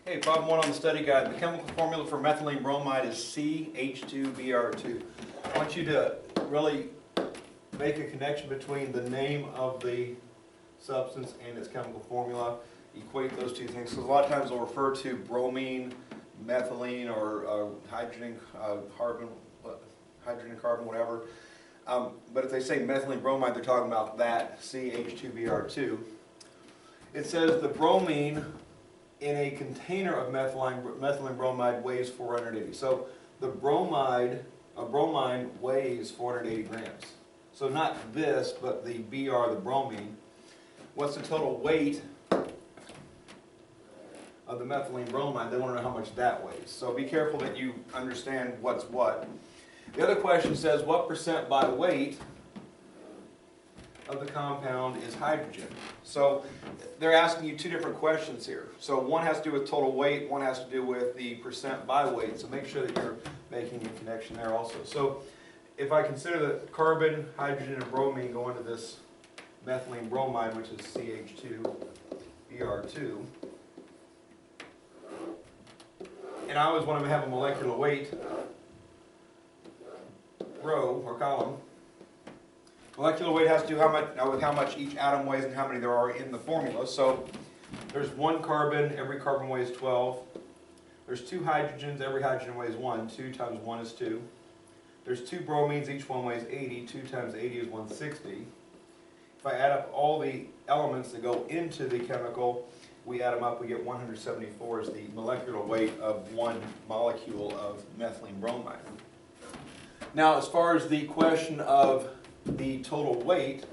Okay, problem 1 on the study guide. The chemical formula for methylene bromide is CH2Br2. I want you to really make a connection between the name of the substance and its chemical formula. Equate those two things. Because a lot of times they'll refer to bromine, methylene, or hydrogen, carbon, whatever. But if they say methylene bromide, they're talking about that CH2Br2. It says the bromine in a container of methylene bromide weighs 480. So the bromine weighs 480 grams. So not this, but the Br, the bromine. What's the total weight of the methylene bromide? They want to know how much that weighs. So be careful that you understand what's what. The other question says, what percent by weight of the compound is hydrogen? So they're asking you two different questions here. So one has to do with total weight, one has to do with the percent by weight. So make sure that you're making a connection there also. So if I consider that carbon, hydrogen, and bromine go into this methylene bromide, which is CH2Br2, and I always want to have a molecular weight row or column. Molecular weight has to do with how much each atom weighs and how many there are in the formula. So there's one carbon, every carbon weighs 12. There's two hydrogens, every hydrogen weighs 1. 2 times 1 is 2. There's two bromines, each one weighs 80. 2 times 80 is 160. If I add up all the elements that go into the chemical, we add them up, we get 174 is the molecular weight of one molecule of methylene bromide. Now, as far as the question of the total weight,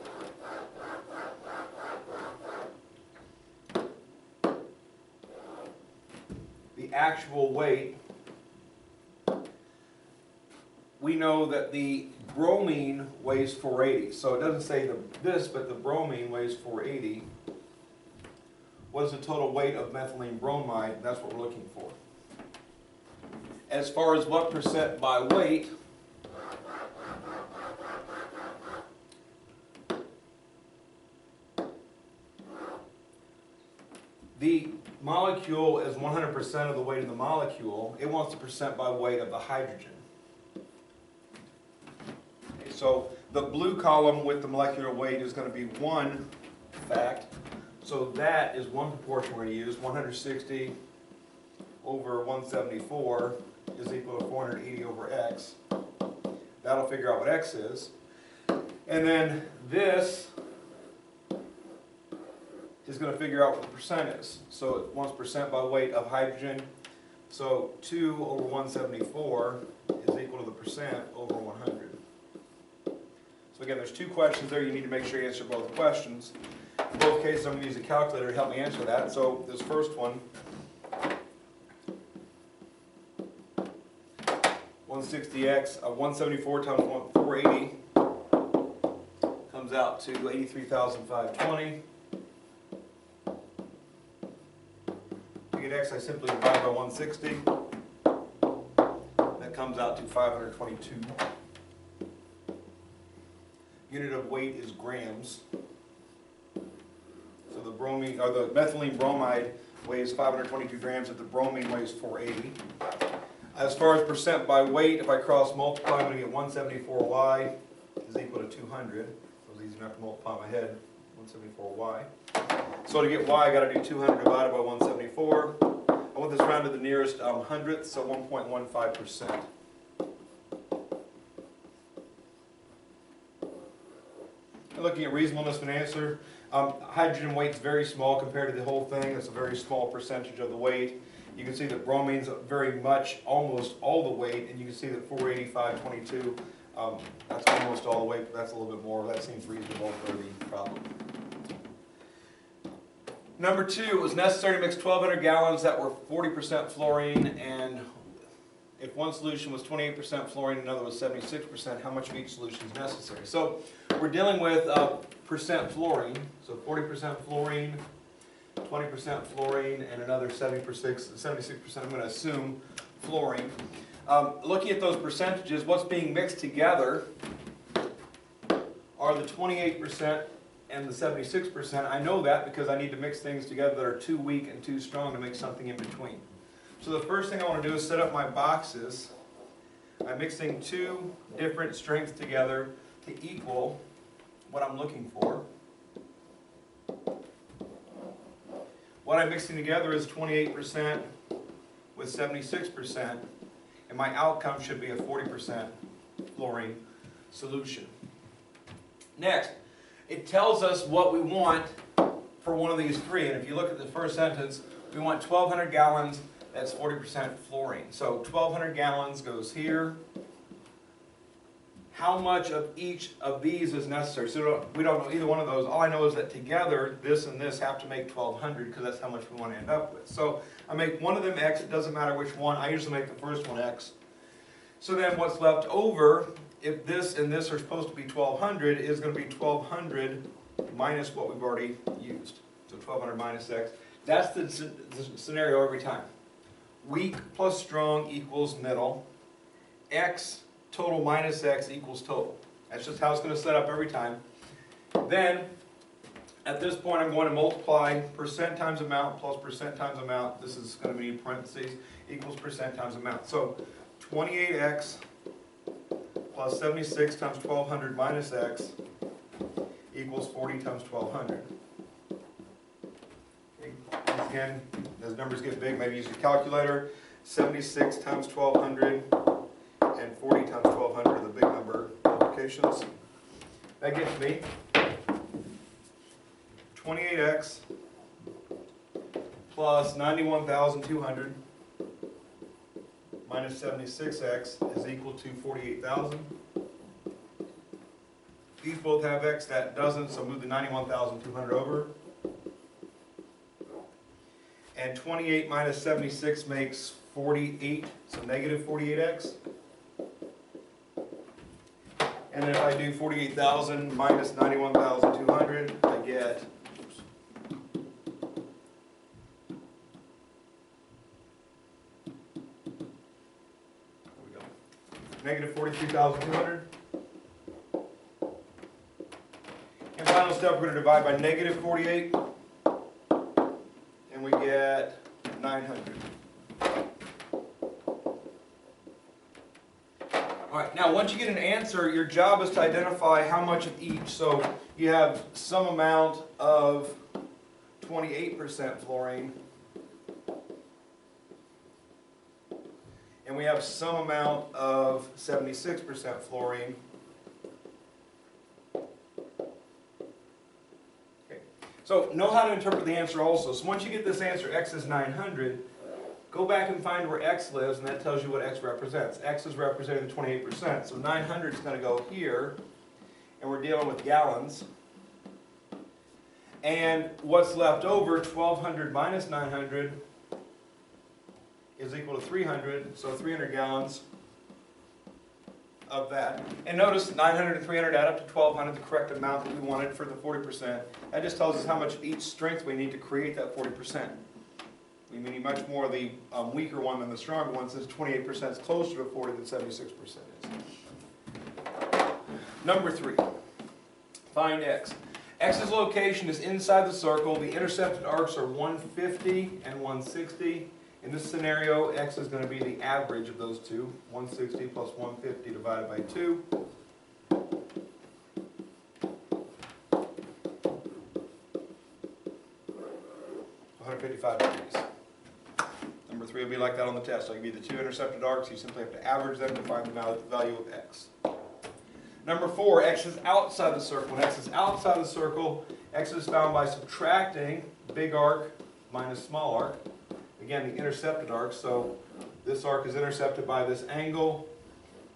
the actual weight, we know that the bromine weighs 480. So it doesn't say this, but the bromine weighs 480. What is the total weight of methylene bromide? That's what we're looking for. As far as what percent by weight, the molecule is 100% of the weight of the molecule. It wants the percent by weight of the hydrogen. Okay, so the blue column with the molecular weight is going to be one fact. So that is one proportion we're going to use. 160 over 174 is equal to 480 over x. That'll figure out what x is. And then this is going to figure out what the percent is. So it wants percent by weight of hydrogen. So 2 over 174 is equal to the percent over 100. So again, there's two questions there. You need to make sure you answer both questions. In both cases, I'm going to use a calculator to help me answer that. So this first one, 174 times 480 comes out to 83,520. To get x, I simply divide by 160. That comes out to 522. Unit of weight is grams. So the bromine, or the methylene bromide weighs 522 grams, if the bromine weighs 480. As far as percent by weight, if I cross multiply, I'm going to get 174y is equal to 200. It was easy enough to multiply in my head, 174y. So to get y, I got to do 200 divided by 174. I want this round to the nearest hundredth, so 1.15%. Looking at reasonableness of an answer, hydrogen weight's very small compared to the whole thing. It's a very small percentage of the weight. You can see that bromine's very much, almost all the weight, and you can see that 485.22, that's almost all the weight, but that's a little bit more. That seems reasonable for the problem. Number 2, it was necessary to mix 1,200 gallons that were 40% fluorine, and if one solution was 28% fluorine and another was 76%, how much of each solution is necessary? So we're dealing with percent fluorine, so 40% fluorine, 20% fluorine, and another 76%, I'm going to assume, fluorine. Looking at those percentages, what's being mixed together are the 28% and the 76%. I know that because I need to mix things together that are too weak and too strong to make something in between. So the first thing I want to do is set up my boxes. I'm mixing two different strengths together to equal what I'm looking for. What I'm mixing together is 28% with 76%, and my outcome should be a 40% fluorine solution. Next, it tells us what we want for one of these three, and if you look at the first sentence, we want 1,200 gallons, that's 40% fluorine. So 1,200 gallons goes here. How much of each of these is necessary? So we don't know either one of those. All I know is that together, this and this have to make 1,200 because that's how much we want to end up with. So I make one of them X, it doesn't matter which one. I usually make the first one X. So then what's left over, if this and this are supposed to be 1,200, is going to be 1,200 minus what we've already used. So 1,200 minus X. That's the scenario every time. Weak plus strong equals middle. X total minus X equals total. That's just how it's going to set up every time. Then, at this point, I'm going to multiply percent times amount plus percent times amount. This is going to be parentheses, equals percent times amount. So 28X plus 76 times 1,200 minus X equals 40 times 1,200. Okay. Again, as numbers get big, maybe use your calculator. 76 times 1,200 and 40 times 1,200 are the big number multiplications. That gets me 28X plus 91,200 minus 76X is equal to 48,000. These both have X, that doesn't, so move the 91,200 over. And 28 minus 76 makes 48, so negative 48X. And then if I do 48,000 minus 91,200, I get, negative 43,200. And final step, we're going to divide by negative 48, and we get 900. All right, now once you get an answer, your job is to identify how much of each. So you have some amount of 28% fluorine, and we have some amount of 76% fluorine. Okay. So know how to interpret the answer also. So once you get this answer, X is 900, go back and find where X lives, and that tells you what X represents. X is representing the 28%, so 900 is going to go here, and we're dealing with gallons. And what's left over, 1,200 minus 900, is equal to 300, so 300 gallons of that. And notice 900 and 300 add up to 1,200, the correct amount that we wanted for the 40%. That just tells us how much of each strength we need to create that 40%. We need much more of the weaker one than the stronger one, since 28% is closer to 40 than 76% is. Number 3, find X. X's location is inside the circle. The intercepted arcs are 150 and 160. In this scenario, X is going to be the average of those two. 160 plus 150 divided by 2. 155 degrees. Number 3 will be like that on the test. I'll give you the two intercepted arcs. You simply have to average them to find the value of X. Number 4, X is outside the circle. When X is outside the circle, X is found by subtracting big arc minus small arc. Again, the intercepted arc. So this arc is intercepted by this angle.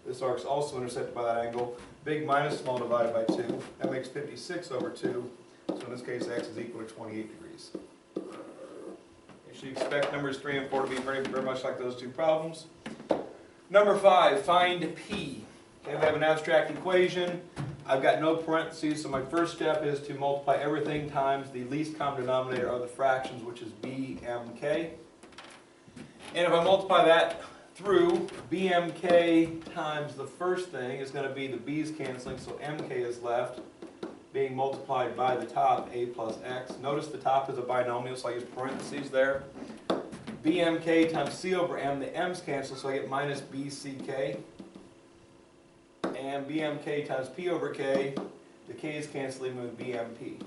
This arc is also intercepted by that angle. Big minus small divided by 2. That makes 56 over 2. So in this case, X is equal to 28 degrees. You should expect numbers 3 and 4 to be very much like those two problems. Number 5, find P. Okay, we have an abstract equation. I've got no parentheses, so my first step is to multiply everything times the least common denominator of the fractions, which is BMK. And if I multiply that through, BMK times the first thing is going to be the B's canceling, so MK is left. being multiplied by the top, a plus x. Notice the top is a binomial, so I use parentheses there. bmk times c over m, the m's cancel, so I get minus bck. And bmk times p over k, the k's canceling with bmp.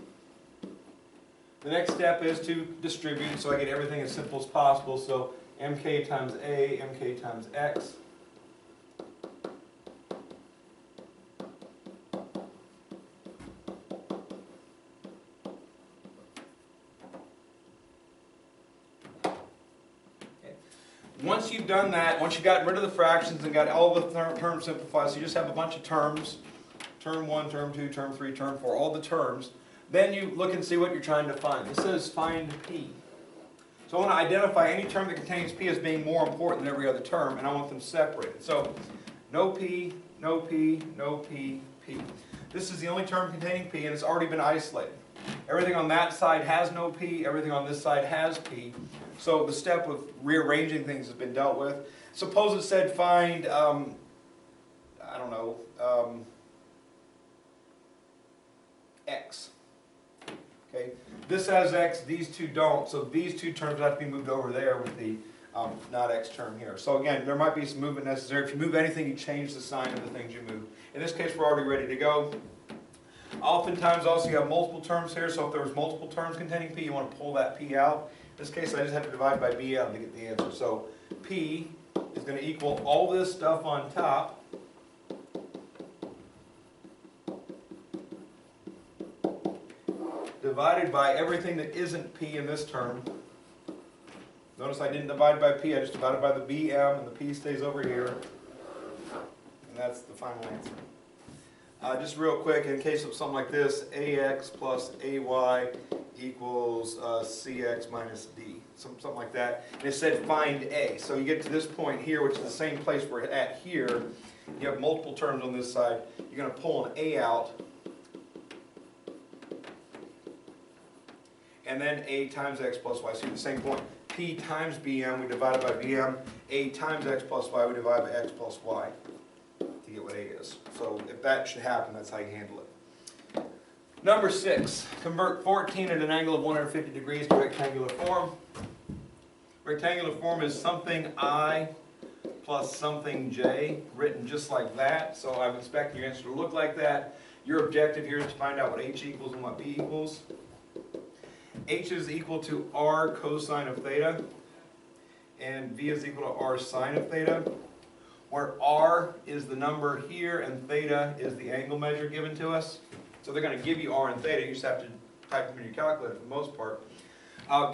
The next step is to distribute, so I get everything as simple as possible. So mk times a, mk times x. Once you've done that, once you've gotten rid of the fractions and got all the terms simplified, so you just have a bunch of terms, term 1, term 2, term 3, term 4, all the terms, then you look and see what you're trying to find. It says find p. So I want to identify any term that contains p as being more important than every other term, and I want them separated. So no p, no p, no p, p. This is the only term containing p, and it's already been isolated. Everything on that side has no p, everything on this side has p. So the step of rearranging things has been dealt with. Suppose it said find, I don't know, x. Okay, this has x, these two don't, so these two terms have to be moved over there with the not x term here. So again, there might be some movement necessary. If you move anything, you change the sign of the things you move. In this case, we're already ready to go. Oftentimes also you have multiple terms here, so if there was multiple terms containing p, you want to pull that p out. In this case, I just have to divide by bm to get the answer. So p is going to equal all this stuff on top divided by everything that isn't p in this term. Notice I didn't divide by p, I just divided by the bm, and the p stays over here. And that's the final answer. Just real quick, in case of something like this, ax plus ay equals cx minus d, something like that. And it said find a. So you get to this point here, which is the same place we're at here. You have multiple terms on this side. You're going to pull an a out, and then a times x plus y. So the same point. P times bm, we divide by bm. A times x plus y, we divide by x plus y to get what a is. So if that should happen, that's how you handle it. Number 6, convert 14 at an angle of 150 degrees to rectangular form. Rectangular form is something I plus something j, written just like that. So I'm expecting your answer to look like that. Your objective here is to find out what h equals and what b equals. H is equal to r cosine of theta, and v is equal to r sine of theta, where r is the number here and theta is the angle measure given to us. So they're going to give you r and theta, you just have to type them in your calculator for the most part.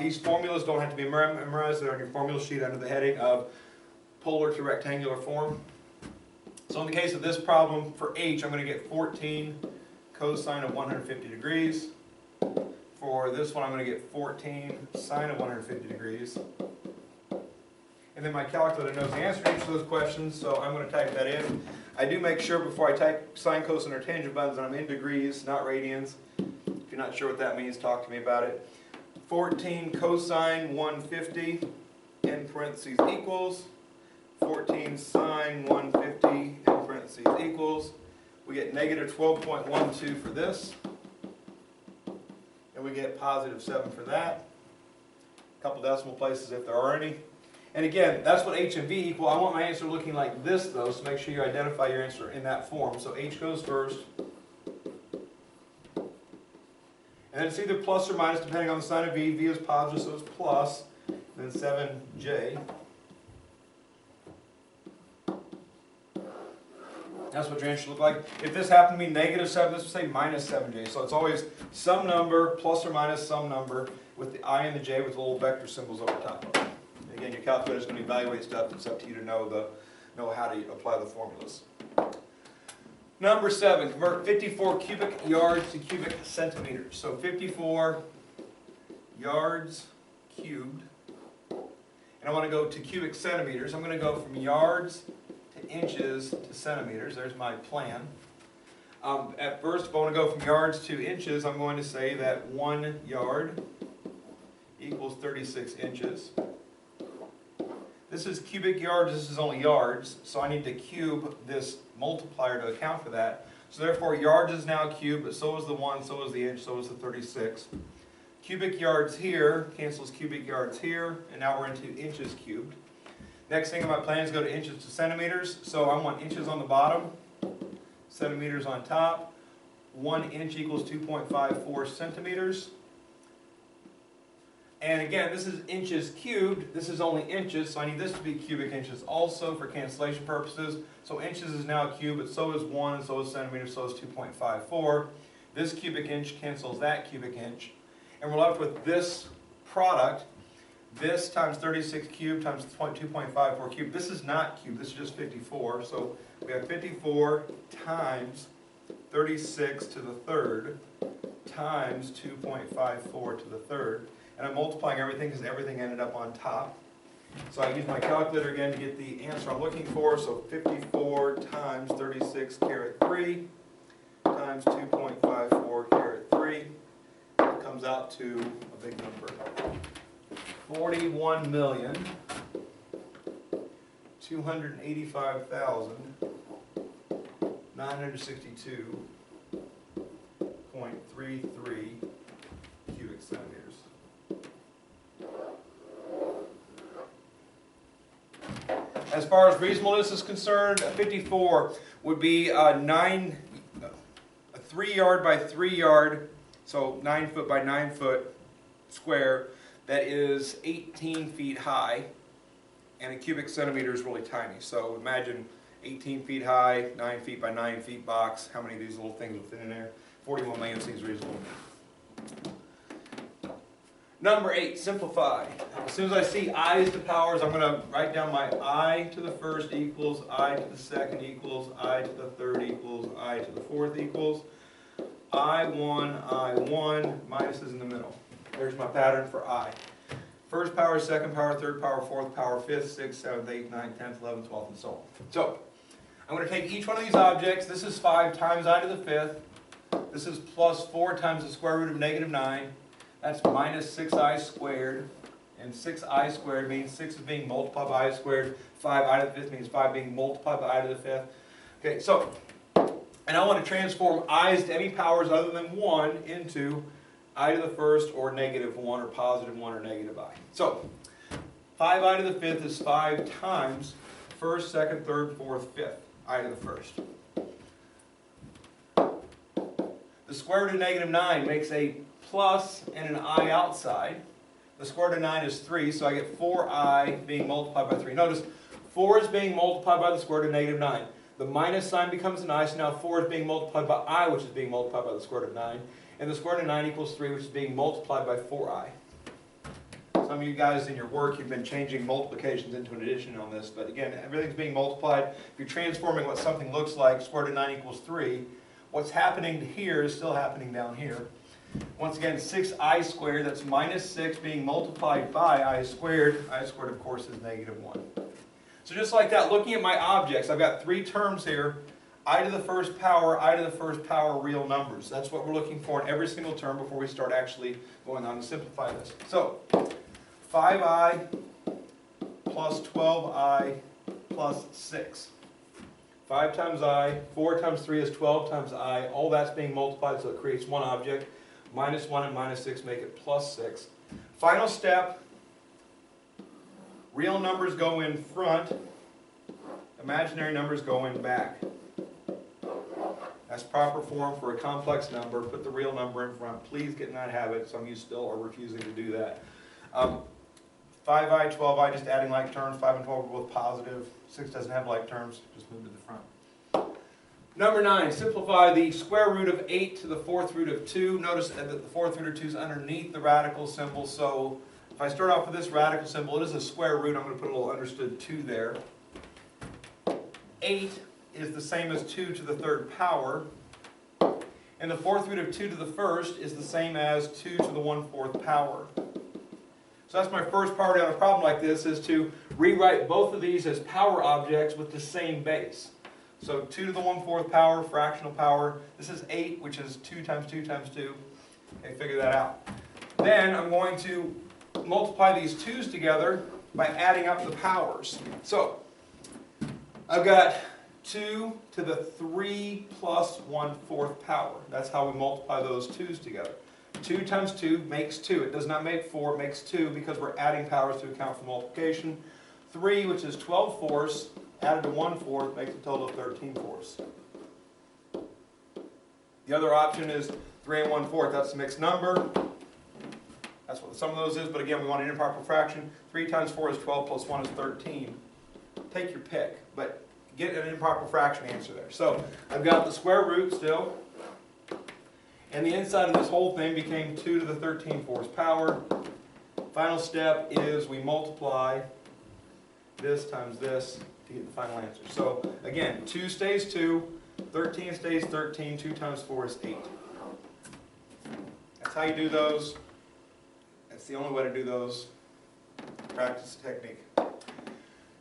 These formulas don't have to be memorized, they're on your formula sheet under the heading of polar to rectangular form. So in the case of this problem, for h, I'm going to get 14 cosine of 150 degrees. For this one, I'm going to get 14 sine of 150 degrees. And then my calculator knows the answer to each of those questions, so I'm going to type that in. I do make sure before I type sine, cosine, or tangent buttons that I'm in degrees, not radians. If you're not sure what that means, talk to me about it. 14 cosine 150 in parentheses equals 14 sine 150 in parentheses equals. We get negative 12.12 for this. And we get positive 7 for that. A couple decimal places if there are any. And again, that's what h and v equal. I want my answer looking like this though, so make sure you identify your answer in that form. So h goes first. And then it's either plus or minus depending on the sign of v. v is positive, so it's plus. And then 7j. That's what your answer should look like. If this happened to be negative 7, this would say minus 7j. So it's always some number plus or minus some number with the I and the j with little vector symbols over top of it. And again, your calculator is going to evaluate stuff. It's up to you to know how to apply the formulas. Number 7, convert 54 cubic yards to cubic centimeters. So 54 yards cubed. And I want to go to cubic centimeters. I'm going to go from yards to inches to centimeters. There's my plan. At first, if I want to go from yards to inches, I'm going to say that 1 yard equals 36 inches. This is cubic yards, this is only yards, so I need to cube this multiplier to account for that. So therefore yards is now cubed, but so is the 1, so is the inch, so is the 36. Cubic yards here cancels cubic yards here, and now we're into inches cubed. Next thing on my plan is go to inches to centimeters. So I want inches on the bottom, centimeters on top. 1 inch equals 2.54 centimeters. And again, this is inches cubed. This is only inches, so I need this to be cubic inches also for cancellation purposes. So inches is now cubed, but so is 1, and so is centimeters, so is 2.54. This cubic inch cancels that cubic inch. And we're left with this product. This times 36 cubed times 2.54 cubed. This is not cubed, this is just 54. So we have 54 times 36 to the third times 2.54 to the third. And I'm multiplying everything because everything ended up on top. So I use my calculator again to get the answer I'm looking for. So 54 times 36 caret 3 times 2.54 caret 3. It comes out to a big number. 41,285,962.33 cubic centimeters. As far as reasonableness is concerned, 54 would be a 3 yard by 3 yard, so 9 foot by 9 foot square that is 18 feet high, and a cubic centimeter is really tiny. So imagine 18 feet high, 9 feet by 9 feet box. How many of these little things would fit in there? 41 million seems reasonable. Number 8, simplify. As soon as I see i's to powers, I'm going to write down my I to the first equals, I to the second equals, I to the third equals, I to the fourth equals. I1, minus is in the middle. There's my pattern for I. First power, second power, third power, fourth power, fifth, sixth, seventh, eighth, ninth, 10th, 11th, 12th, and so on. So, I'm going to take each one of these objects. This is 5 times I to the 5th. This is plus 4 times the square root of negative 9. That's minus 6i squared. And 6i squared means 6 is being multiplied by I squared. 5i to the 5th means 5 being multiplied by I to the 5th. Okay, so, and I want to transform i's to any powers other than 1 into I to the first or negative 1 or positive 1 or negative I. So 5i to the 5th is 5 times first, second, third, fourth, fifth, I to the first. The square root of negative 9 makes a plus and an I outside. The square root of 9 is 3, so I get 4i being multiplied by 3. Notice 4 is being multiplied by the square root of negative 9. The minus sign becomes an I, so now 4 is being multiplied by I, which is being multiplied by the square root of 9. And the square root of 9 equals 3, which is being multiplied by 4i. Some of you guys in your work, you've been changing multiplications into an addition on this. But again, everything's being multiplied. If you're transforming what something looks like, square root of 9 equals 3. What's happening here is still happening down here. Once again, 6i squared, that's minus 6 being multiplied by I squared. I squared, of course, is negative 1. So just like that, looking at my objects, I've got 3 terms here. I to the first power, I to the first power, real numbers. That's what we're looking for in every single term before we start actually going on to simplify this. So, 5i plus 12i plus 6. 5 times I, 4 times 3 is 12 times I. All that's being multiplied, so it creates one object. Minus 1 and minus 6 make it plus 6. Final step, real numbers go in front, imaginary numbers go in back. That's proper form for a complex number. Put the real number in front. Please get in that habit. Some of you still are refusing to do that. 5i, 12i, just adding like terms. 5 and 12 are both positive. 6 doesn't have like terms. Just move to the front. Number 9, simplify the square root of 8 to the 4th root of 2. Notice that the 4th root of 2 is underneath the radical symbol. So if I start off with this radical symbol, it is a square root. I'm going to put a little understood 2 there. 8 is the same as 2 to the 3rd power. And the 4th root of 2 to the 1st is the same as 2 to the 1/4 power. So that's my first priority on a problem like this, is to rewrite both of these as power objects with the same base. So 2 to the 1/4 power, fractional power. This is 8, which is 2 times 2 times 2. Okay, figure that out. Then I'm going to multiply these 2's together by adding up the powers. So I've got 2 to the 3 plus 1/4 power. That's how we multiply those 2's together. 2 times 2 makes 2. It does not make 4, it makes 2 because we're adding powers to account for multiplication. 3, which is 12/4, added to 1/4 makes a total of 13/4. The other option is 3 and 1/4. That's a mixed number. That's what the sum of those is, but again, we want an improper fraction. 3 times 4 is 12 plus 1 is 13. Take your pick, but get an improper fraction answer there. So I've got the square root still, and the inside of this whole thing became 2 to the 13/4 power. Final step is we multiply this times this to get the final answer. So again, 2 stays 2, 13 stays 13, 2 times 4 is 8. That's how you do those. That's the only way to do those. Practice the technique.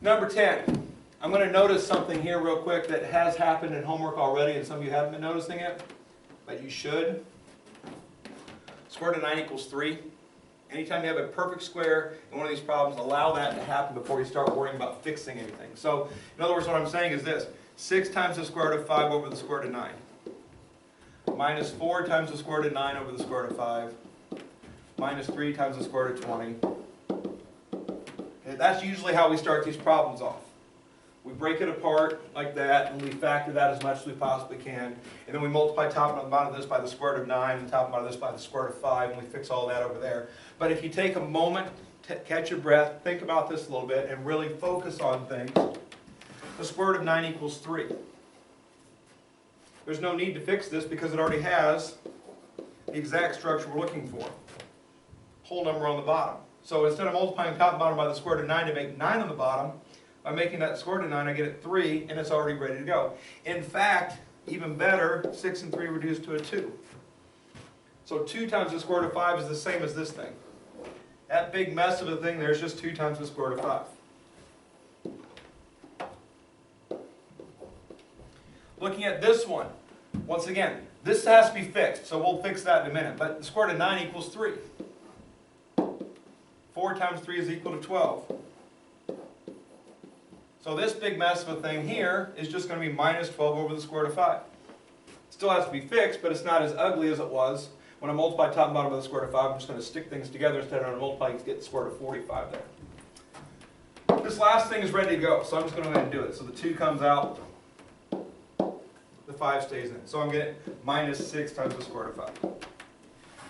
Number 10. I'm going to notice something here real quick that has happened in homework already, and some of you haven't been noticing it, but you should. Square root of 9 equals 3. Anytime you have a perfect square in one of these problems, allow that to happen before you start worrying about fixing anything. So, in other words, what I'm saying is this. 6 times the square root of 5 over the square root of 9. Minus 4 times the square root of 9 over the square root of 5. Minus 3 times the square root of 20. Okay, that's usually how we start these problems off. We break it apart like that, and we factor that as much as we possibly can. And then we multiply top and bottom of this by the square root of 9, and top and bottom of this by the square root of 5, and we fix all that over there. But if you take a moment, catch your breath, think about this a little bit, and really focus on things, the square root of 9 equals 3. There's no need to fix this because it already has the exact structure we're looking for. Whole number on the bottom. So instead of multiplying top and bottom by the square root of 9 to make 9 on the bottom, by making that square root of 9, I get it 3, and it's already ready to go. In fact, even better, 6 and 3 reduced to a 2. So 2 times the square root of 5 is the same as this thing. That big mess of a thing there is just 2 times the square root of 5. Looking at this one, once again, this has to be fixed, so we'll fix that in a minute. But the square root of 9 equals 3. 4 times 3 is equal to 12. So this big mess of a thing here is just going to be minus 12 over the square root of 5. Still has to be fixed, but it's not as ugly as it was. When I multiply top and bottom of the square root of 5, I'm just going to stick things together instead of multiplying to get the square root of 45 there. This last thing is ready to go, so I'm just going to go ahead and do it. So the 2 comes out, the 5 stays in. So I'm getting minus 6 times the square root of 5.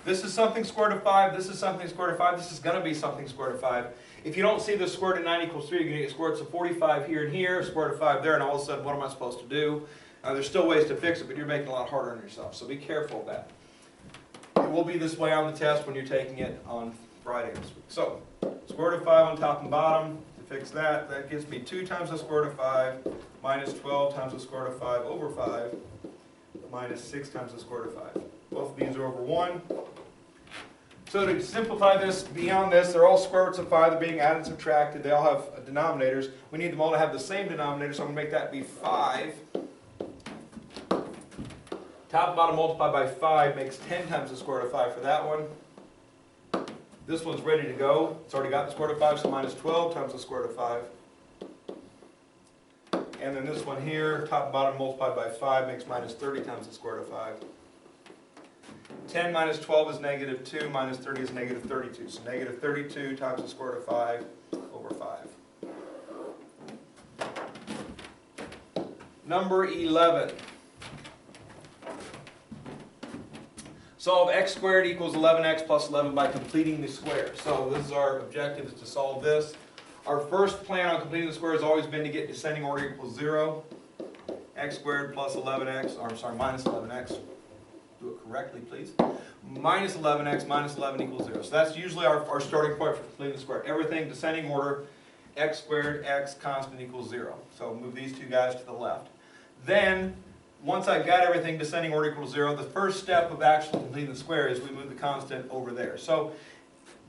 This is something square root of 5, this is something square root of 5, this is going to be something square root of 5. If you don't see the square root of 9 equals 3, you're going to get square roots of 45 here and here, square root of 5 there, and all of a sudden, what am I supposed to do? There's still ways to fix it, but you're making it a lot harder on yourself, so be careful of that. It will be this way on the test when you're taking it on Friday this week. So, square root of 5 on top and bottom, to fix that, that gives me 2 times the square root of 5, minus 12 times the square root of 5 over 5, minus 6 times the square root of 5. Both of these are over 1. So to simplify this, beyond this, they're all square roots of 5. They're being added and subtracted. They all have denominators. We need them all to have the same denominator, so I'm going to make that be 5. Top and bottom multiplied by 5 makes 10 times the square root of 5 for that one. This one's ready to go. It's already got the square root of 5, so minus 12 times the square root of 5. And then this one here, top and bottom multiplied by 5 makes minus 30 times the square root of 5. 10 minus 12 is negative 2, minus 30 is negative 32. So negative 32 times the square root of 5 over 5. Number 11. Solve x squared equals 11x plus 11 by completing the square. So this is our objective, is to solve this. Our first plan on completing the square has always been to get descending order equals 0. X squared plus 11x, or I'm sorry, minus 11x. Do it correctly, please. Minus 11x minus 11 equals 0. So that's usually our starting point for completing the square. Everything descending order, x squared, x constant equals 0. So move these two guys to the left. Then, once I've got everything descending order equals 0, the first step of actually completing the square is we move the constant over there. So,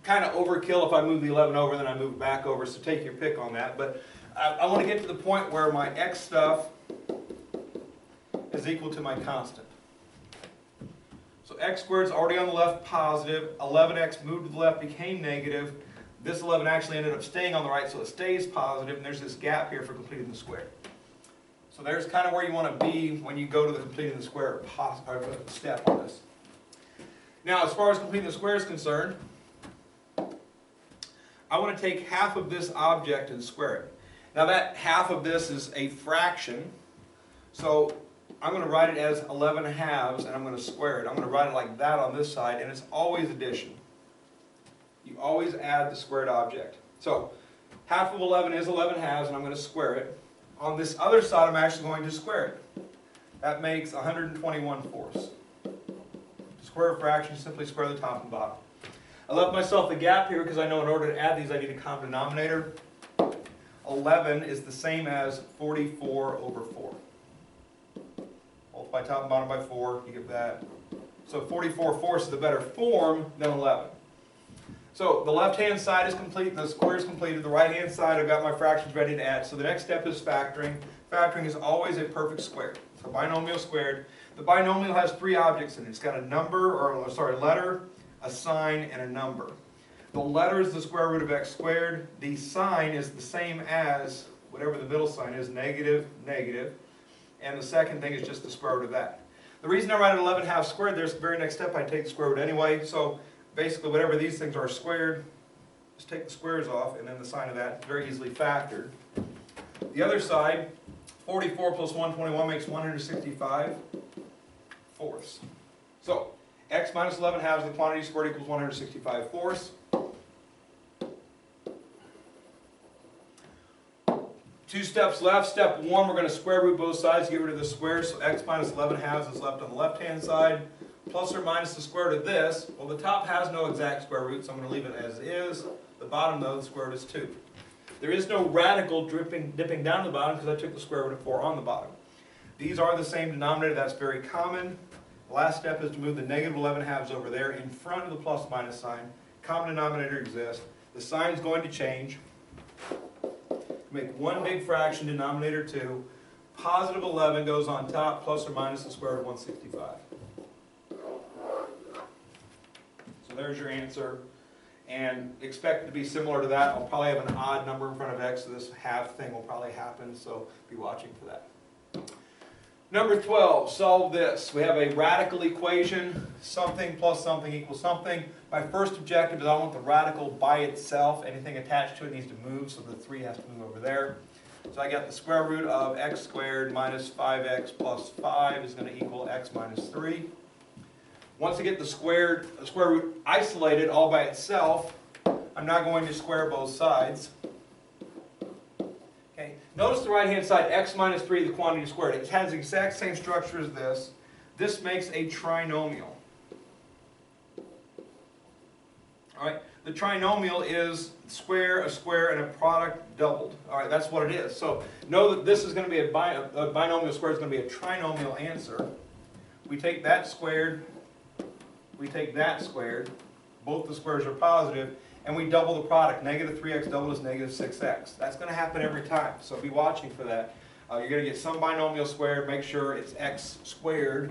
kind of overkill if I move the 11 over, then I move it back over, so take your pick on that. But I want to get to the point where my x stuff is equal to my constant. So x squared is already on the left positive, 11x moved to the left became negative, this 11 actually ended up staying on the right, so it stays positive, and there's this gap here for completing the square. So there's kind of where you want to be when you go to the completing the square step on this. Now, as far as completing the square is concerned, I want to take half of this object and square it. Now that half of this is a fraction, so I'm going to write it as 11 halves and I'm going to square it. I'm going to write it like that on this side, and it's always addition. You always add the squared object. So half of 11 is 11 halves, and I'm going to square it. On this other side, I'm actually going to square it. That makes 121 fourths. To square a fraction, simply square the top and bottom. I left myself a gap here because I know in order to add these I need a common denominator. 11 is the same as 44 over 4. Multiply top and bottom by 4, you get that. So 44 fourths is the better form than 11. So the left-hand side is complete, the square is completed. The right-hand side, I've got my fractions ready to add. So the next step is factoring. Factoring is always a perfect square. So binomial squared. The binomial has three objects in it. It's got a number, or sorry, letter, a sign, and a number. The letter is the square root of x squared. The sign is the same as whatever the middle sign is, negative, negative. And the second thing is just the square root of that. The reason I write it 11 halves squared, there's the very next step, I take the square root anyway. So basically whatever these things are squared, just take the squares off, and then the sign of that, very easily factored. The other side, 44 plus 121 makes 165 fourths. So x minus 11 halves of the quantity squared equals 165 fourths. Two steps left. Step 1, we're going to square root both sides to get rid of the squares. So x minus 11 halves is left on the left-hand side. Plus or minus the square root of this. Well, the top has no exact square root, so I'm going to leave it as is. The bottom, though, the square root is 2. There is no radical dipping down to the bottom because I took the square root of 4 on the bottom. These are the same denominator. That's very common. The last step is to move the negative 11 halves over there in front of the plus minus sign. Common denominator exists. The sign is going to change. Make one big fraction, denominator 2. Positive 11 goes on top, plus or minus the square root of 165. So there's your answer. And expect it to be similar to that. I'll probably have an odd number in front of x, so this half thing will probably happen, so be watching for that. Number 12, solve this. We have a radical equation, something plus something equals something. My first objective is I want the radical by itself. Anything attached to it needs to move, so the 3 has to move over there. So I got the square root of x squared minus 5x plus 5 is going to equal x minus 3. Once I get the square root isolated all by itself, I'm now going to square both sides. Okay. Notice the right-hand side, x minus 3, the quantity squared. It has the exact same structure as this. This makes a trinomial. All right. The trinomial is a square, and a product doubled. All right, that's what it is. So know that this is going to be a binomial square is going to be a trinomial answer. We take that squared. We take that squared, both the squares are positive, and we double the product. Negative 3x doubled is negative 6x. That's going to happen every time, so be watching for that. You're going to get some binomial squared. Make sure it's x squared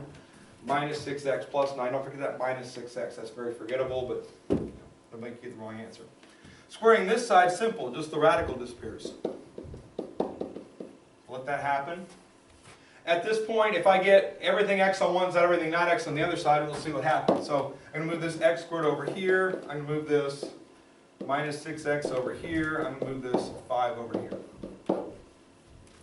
minus 6x plus 9. Don't forget that minus 6x. That's very forgettable, but it'll make you get the wrong answer. Squaring this side, simple. Just the radical disappears. Let that happen. At this point, if I get everything x on one side, everything not x on the other side, we'll see what happens. So I'm going to move this x squared over here. I'm going to move this minus 6x over here. I'm going to move this 5 over here.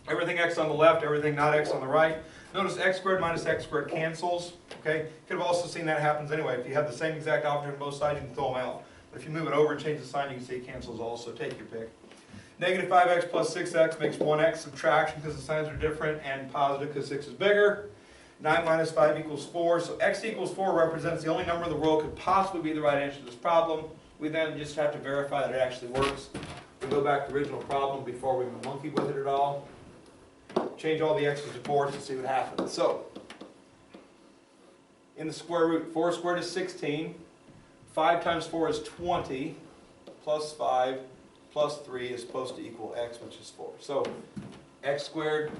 Everything x on the left, everything not x on the right. Notice x squared minus x squared cancels. Okay, could have also seen that happens anyway. If you have the same exact operator on both sides, you can throw them out. But if you move it over and change the sign, you can see it cancels also. Take your pick. Negative 5x plus 6x makes 1x, subtraction because the signs are different, and positive because 6 is bigger. 9 minus 5 equals 4. So x equals 4 represents the only number in the world could possibly be the right answer to this problem. We then just have to verify that it actually works. We go back to the original problem before we monkey with it at all. Change all the x's to 4s and see what happens. So, in the square root, 4 squared is 16. 5 times 4 is 20. Plus 5 plus 3 is supposed to equal x, which is 4. So, x squared,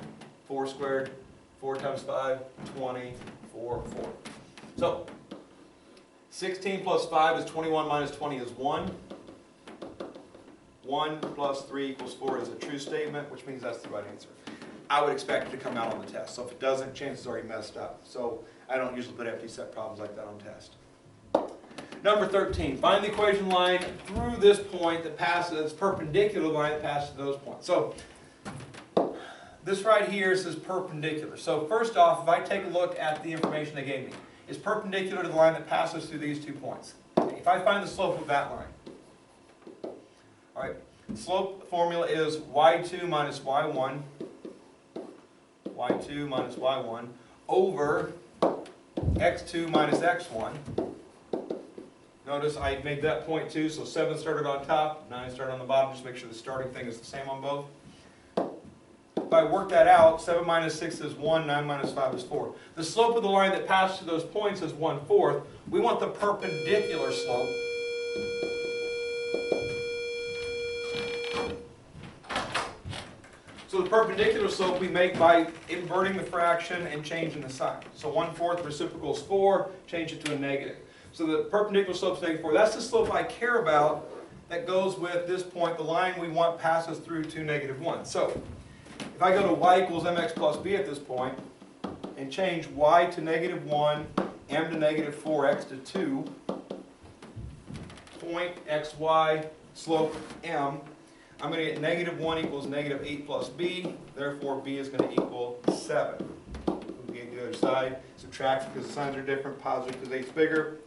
4 times 5, 20, 4, 4. So, 16 plus 5 is 21 minus 20 is 1. 1 plus 3 equals 4 is a true statement, which means that's the right answer. I would expect it to come out on the test. So if it doesn't, chances are you messed up. So I don't usually put empty set problems like that on test. Number 13, find the equation line through this point that passes, that's perpendicular to the line that passes those points. So this right here says perpendicular. So first off, if I take a look at the information they gave me, it's perpendicular to the line that passes through these 2 points. If I find the slope of that line, all right, slope formula is y2 minus y1, y2 minus y1, over x2 minus x1. Notice I made that point 2, so 7 started on top, 9 started on the bottom, just make sure the starting thing is the same on both. If I work that out, 7 minus 6 is 1, 9 minus 5 is 4. The slope of the line that passes through those points is 1/4. We want the perpendicular slope. So the perpendicular slope we make by inverting the fraction and changing the sign. So 1/4 reciprocal is 4, change it to a negative. So the perpendicular slope is -4. That's the slope I care about that goes with this point. The line we want passes through to -1. So if I go to y equals mx plus b at this point and change y to -1, m to -4, x to 2, point xy, slope m, I'm going to get -1 equals -8 plus b, therefore b is going to equal 7. We get the other side, subtract because the signs are different, positive because 8's bigger.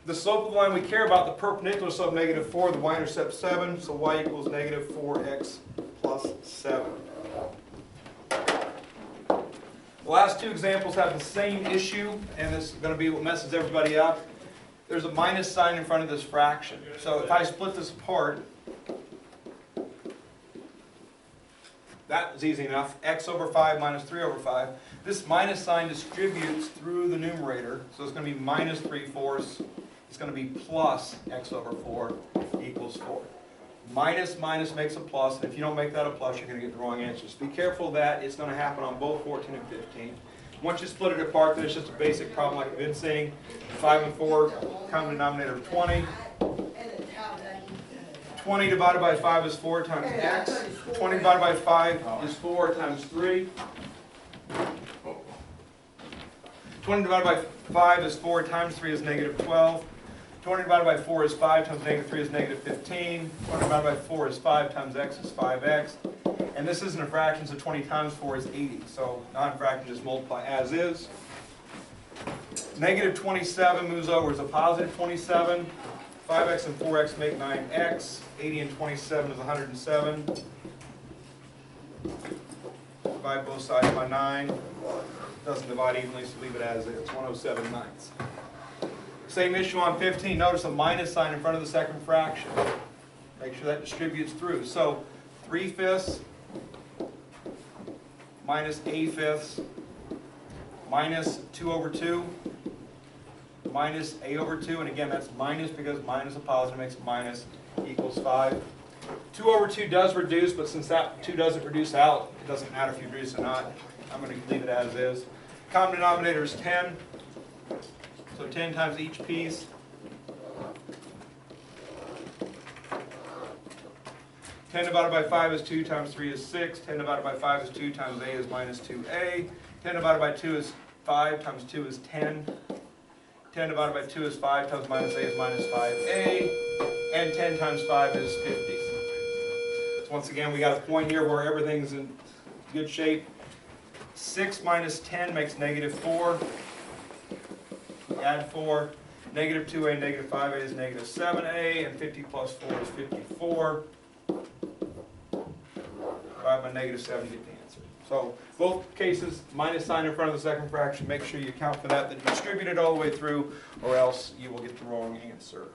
The slope of the line we care about, the perpendicular slope -4, the y-intercept 7, so y equals -4x plus 7. The last 2 examples have the same issue, and this is going to be what messes everybody up. There's a minus sign in front of this fraction. So if I split this apart, that was easy enough. X over 5 minus 3 over 5. This minus sign distributes through the numerator, so it's going to be minus 3/4. It's going to be plus x over 4 equals 4. Minus minus makes a plus, and if you don't make that a plus, you're going to get the wrong answers. Be careful that it's going to happen on both 14 and 15. Once you split it apart, then it's just a basic problem like we've been seeing. 5 and 4, common denominator of 20. 20 divided by 5 is 4 times x. 20 divided by 5 is 4 times 3. 20 divided by 5 is 4 times 3 is -12. 20 divided by 4 is 5 times -3 is -15. 20 divided by 4 is 5 times x is 5x. And this isn't a fraction, so 20 times 4 is 80. So non-fraction, just multiply as is. -27 moves over as a positive 27. 5x and 4x make 9x. 80 and 27 is 107. Divide both sides by 9. Doesn't divide evenly, so leave it as is. 107/9. Same issue on 15. Notice a minus sign in front of the second fraction. Make sure that distributes through. So 3/5 minus a/5 minus 2 over 2 minus a over 2. And again, that's minus because minus a positive makes minus equals 5. 2 over 2 does reduce, but since that 2 doesn't reduce out, it doesn't matter if you reduce or not. I'm going to leave it as is. Common denominator is 10. So 10 times each piece. 10 divided by 5 is 2 times 3 is 6. 10 divided by 5 is 2 times a is minus 2a. 10 divided by 2 is 5 times 2 is 10. 10 divided by 2 is 5 times minus a is minus 5a. And 10 times 5 is 50. So once again, we got a point here where everything's in good shape. 6 minus 10 makes -4. Add 4. -2a, -5a is -7a. And 50 plus 4 is 54. Divide by -7 to get the answer. So both cases, minus sign in front of the second fraction. Make sure you account for that, that you distribute it all the way through, or else you will get the wrong answer.